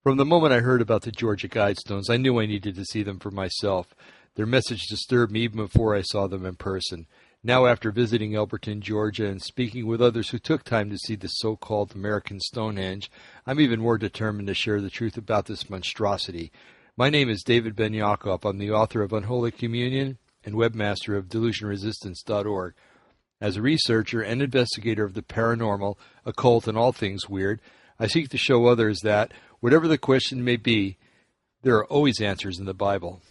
From the moment I heard about the Georgia Guidestones, I knew I needed to see them for myself. Their message disturbed me even before I saw them in person. Now, after visiting Elberton, Georgia, and speaking with others who took time to see the so-called American Stonehenge, I'm even more determined to share the truth about this monstrosity. My name is David Ben-Yakov. I'm the author of Unholy Communion and webmaster of delusionresistance.org. As a researcher and investigator of the paranormal, occult, and all things weird, I seek to show others that, whatever the question may be, there are always answers in the Bible.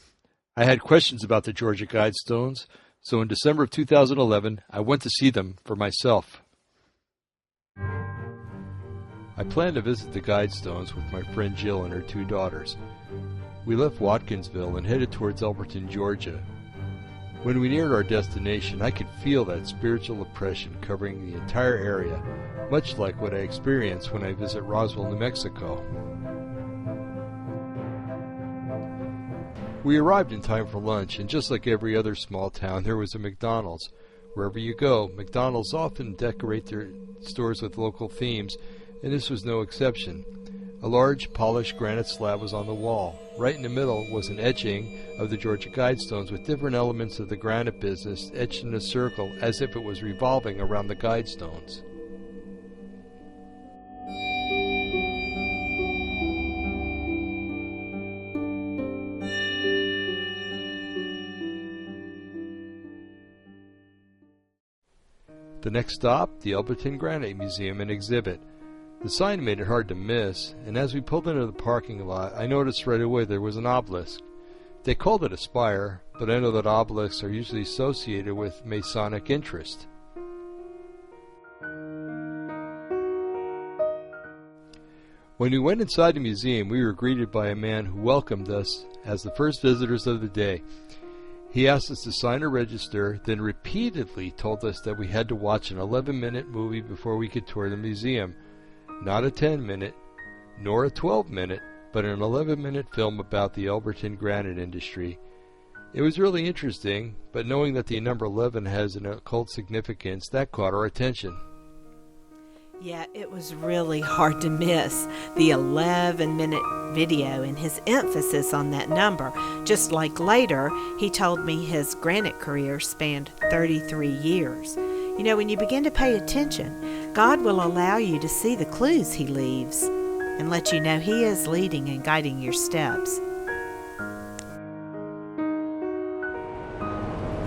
I had questions about the Georgia Guidestones, so in December of 2011, I went to see them for myself. I planned to visit the Guidestones with my friend Jill and her 2 daughters. We left Watkinsville and headed towards Elberton, Georgia. When we neared our destination, I could feel that spiritual oppression covering the entire area, much like what I experience when I visit Roswell, New Mexico. We arrived in time for lunch, and just like every other small town, there was a McDonald's. Wherever you go, McDonald's often decorate their stores with local themes, and this was no exception. A large, polished granite slab was on the wall. Right in the middle was an etching of the Georgia Guidestones with different elements of the granite business etched in a circle as if it was revolving around the Guidestones. The next stop, the Elberton Granite Museum and Exhibit. The sign made it hard to miss, and as we pulled into the parking lot, I noticed right away there was an obelisk. They called it a spire, but I know that obelisks are usually associated with Masonic interest. When we went inside the museum, we were greeted by a man who welcomed us as the first visitors of the day. He asked us to sign a register, then repeatedly told us that we had to watch an 11-minute movie before we could tour the museum. Not a 10-minute, nor a 12-minute, but an 11-minute film about the Elberton granite industry. It was really interesting, but knowing that the number 11 has an occult significance, that caught our attention. Yeah, it was really hard to miss the 11-minute video and his emphasis on that number. Just like later, he told me his granite career spanned 33 years. You know, when you begin to pay attention, God will allow you to see the clues He leaves and let you know He is leading and guiding your steps.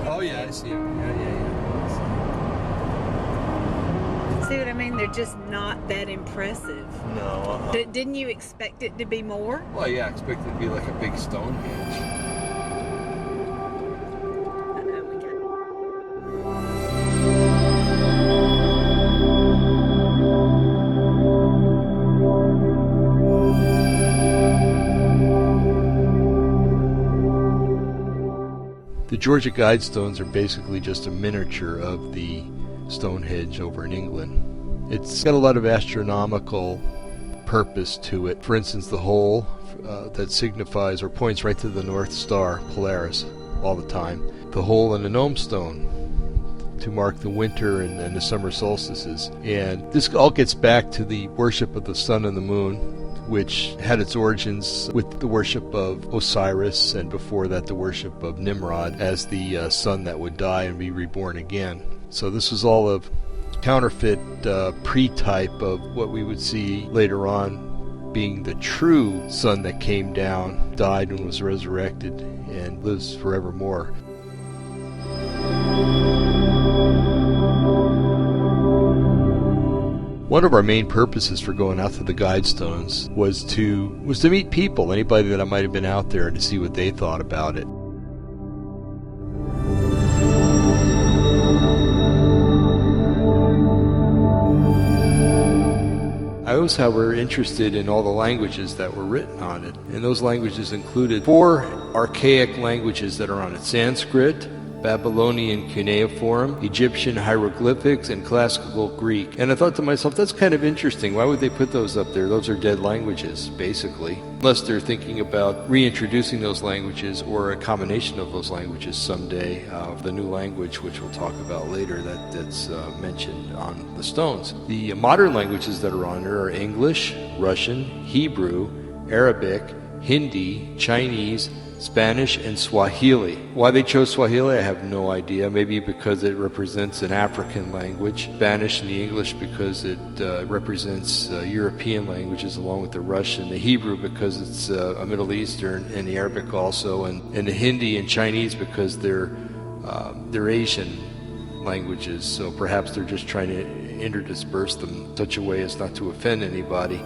Oh yeah, I see him. Yeah. See what I mean? They're just not that impressive. No. Didn't you expect it to be more? Well, yeah, I expected it to be like a big Stonehenge. I know, we got The Georgia Guidestones are basically just a miniature of the Stonehenge over in England. It's got a lot of astronomical purpose to it. For instance, the hole that signifies or points right to the North Star, Polaris, all the time. The hole in the gnome stone to mark the winter and the summer solstices. And this all gets back to the worship of the sun and the moon, which had its origins with the worship of Osiris, and before that the worship of Nimrod as the sun that would die and be reborn again. So this was all a counterfeit pre-type of what we would see later on being the true sun that came down, died and was resurrected, and lives forevermore. One of our main purposes for going out to the Guidestones was to meet people, anybody that might have been out there, to see what they thought about it. I was, however, interested in all the languages that were written on it, and those languages included 4 archaic languages that are on it: Sanskrit, Babylonian cuneiform, Egyptian hieroglyphics, and classical Greek. And I thought to myself, that's kind of interesting. Why would they put those up there? Those are dead languages, basically. Unless they're thinking about reintroducing those languages or a combination of those languages someday. The new language, which we'll talk about later, that's mentioned on the stones. The modern languages that are on there are English, Russian, Hebrew, Arabic, Hindi, Chinese, Spanish, and Swahili. Why they chose Swahili, I have no idea. Maybe because it represents an African language. Spanish and the English because it represents European languages along with the Russian. The Hebrew because it's a Middle Eastern, and the Arabic also. And the Hindi and Chinese because they're Asian languages. So perhaps they're just trying to interdisperse them in such a way as not to offend anybody.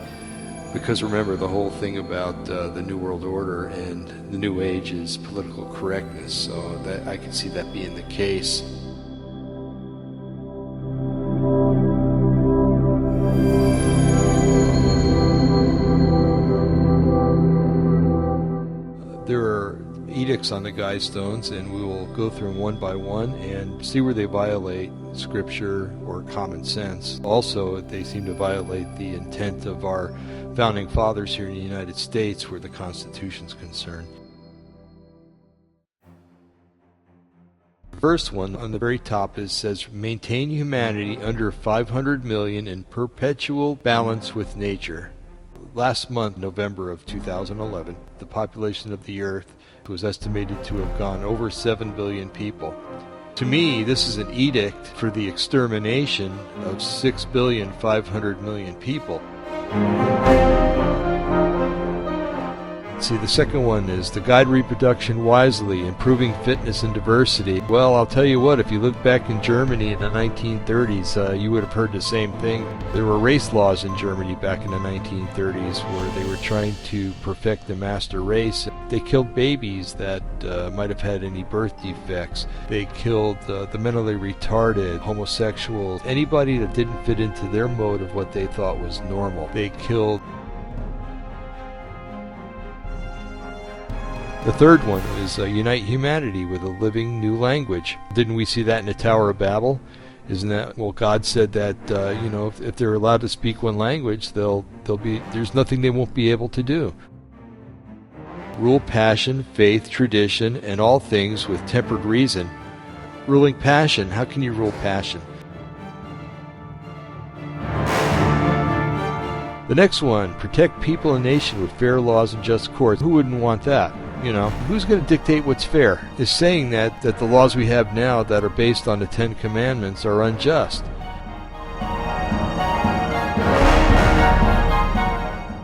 Because remember, the whole thing about the New World Order and the New Age is political correctness, so that I can see that being the case. There are edicts on the Guidestones, and we will go through them one by one and see where they violate Scripture or common sense. Also, they seem to violate the intent of our founding fathers here in the United States where the Constitution's concerned. The first one on the very top says, maintain humanity under 500 million in perpetual balance with nature. Last month, November of 2011, the population of the Earth was estimated to have gone over 7 billion people. To me, this is an edict for the extermination of 6,500,000,000 people. See, the second one is to guide reproduction wisely, improving fitness and diversity. Well, I'll tell you what, if you lived back in Germany in the 1930s, you would have heard the same thing. There were race laws in Germany back in the 1930s where they were trying to perfect the master race. They killed babies that might have had any birth defects. They killed the mentally retarded, homosexuals, anybody that didn't fit into their mode of what they thought was normal. They killed. The third one is unite humanity with a living new language. Didn't we see that in the Tower of Babel? Isn't that, well, God said that if they're allowed to speak one language, there's nothing they won't be able to do. Rule passion, faith, tradition, and all things with tempered reason. Ruling passion, how can you rule passion? The next one, protect people and nation with fair laws and just courts. Who wouldn't want that? Who's going to dictate what's fair? Is saying that the laws we have now that are based on the Ten Commandments are unjust.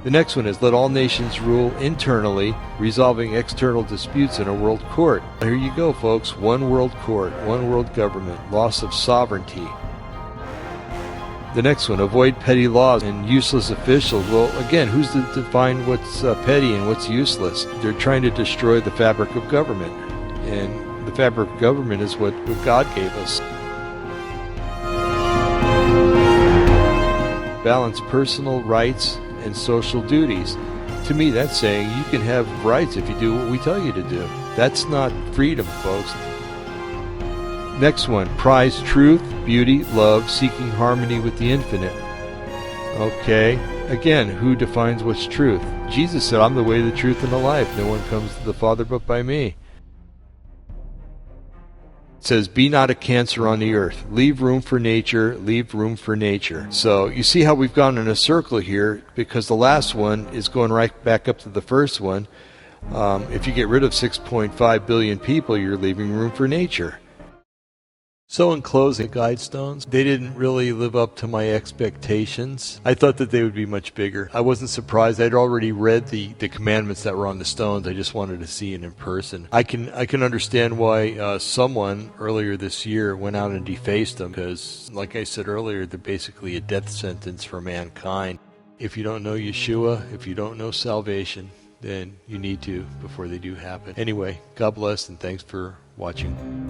The next one is let all nations rule internally, resolving external disputes in a world court. Here you go, folks. One world court, one world government, loss of sovereignty. The next one, avoid petty laws and useless officials. Well, again, who's to define what's petty and what's useless? They're trying to destroy the fabric of government. And the fabric of government is what God gave us. Balance personal rights and social duties. To me, that's saying you can have rights if you do what we tell you to do. That's not freedom, folks. Next one, prize truth, beauty, love, seeking harmony with the infinite. Okay, again, who defines what's truth? Jesus said, I'm the way, the truth, and the life. No one comes to the Father but by me. It says, be not a cancer on the earth. Leave room for nature, leave room for nature. So you see how we've gone in a circle here, because the last one is going right back up to the first one. If you get rid of 6.5 billion people, you're leaving room for nature. So in closing, Guidestones, they didn't really live up to my expectations. I thought that they would be much bigger. I wasn't surprised. I'd already read the commandments that were on the stones. I just wanted to see it in person. I can understand why someone earlier this year went out and defaced them, because, like I said earlier, they're basically a death sentence for mankind. If you don't know Yeshua, if you don't know salvation, then you need to before they do happen. Anyway, God bless and thanks for watching.